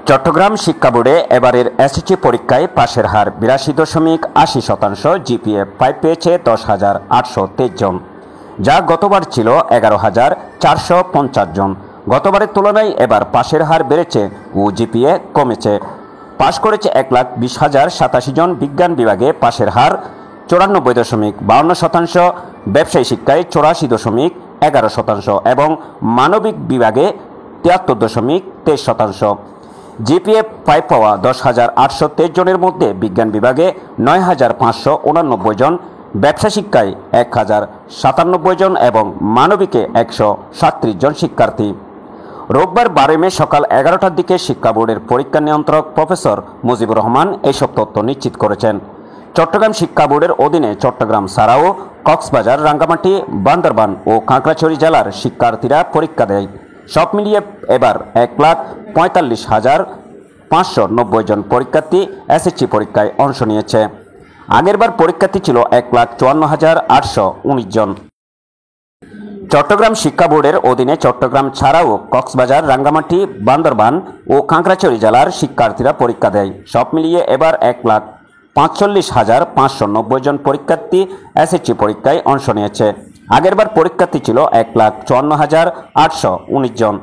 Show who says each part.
Speaker 1: চট্টগ্রাম শিক্ষা বোর্ডে এবারের এসএসসি পরীক্ষায় পাশের হার ৮২.৮০%, জিপিএ 5 পেয়েছে ১০,৮২৩ জন, যা গতবার ছিল ১১,৪৫০ জন। গতবারের তুলনায় এবার পাশের হার বেড়েছে ও জিপিএ কমেছে। পাশ করেছে ১,২০,০৮৭ জন। বিজ্ঞান বিভাগে পাশের হার ৯৪.৫২%, ব্যবসায়ী শিক্ষায় ৮৪.১১% এবং মানবিক বিভাগে ৭৩.২৩%। জিপিএ 5 পাওয়া ১০,৮২৩ জনের মধ্যে বিজ্ঞান বিভাগে ৯,৫৮৯ জন, ব্যবসা শিক্ষায় ১,০৯৭ জন এবং মানবিকে ১৩৭ জন শিক্ষার্থী। রোববার ১২ মে সকাল ১১টার দিকে শিক্ষা বোর্ডের পরীক্ষা নিয়ন্ত্রক প্রফেসর মুজিবুর রহমান এসব তথ্য নিশ্চিত করেছেন। চট্টগ্রাম শিক্ষা বোর্ডের অধীনে চট্টগ্রাম ছাড়াও কক্সবাজার, রাঙ্গামাটি, বান্দরবান ও খাগড়াছড়ি জেলার শিক্ষার্থীরা পরীক্ষা দেয়। সব মিলিয়ে এবার ১,৪৫,৫৯০ জন পরীক্ষার্থী এসএসসি পরীক্ষায় অংশ নিয়েছে। আগেরবার পরীক্ষার্থী ছিল ১,৫৪,৮১৯ জন। চট্টগ্রাম শিক্ষা বোর্ডের অধীনে চট্টগ্রাম ছাড়াও কক্সবাজার, রাঙ্গামাটি, বান্দরবান ও খাগড়াছড়ি জেলার শিক্ষার্থীরা পরীক্ষা দেয়। সব মিলিয়ে এবার ১,৪৫,৫৯০ জন পরীক্ষার্থী এসএসসি পরীক্ষায় অংশ নিয়েছে। আগেরবার পরীক্ষার্থী ছিল ১,৫৪,৮১৯ জন।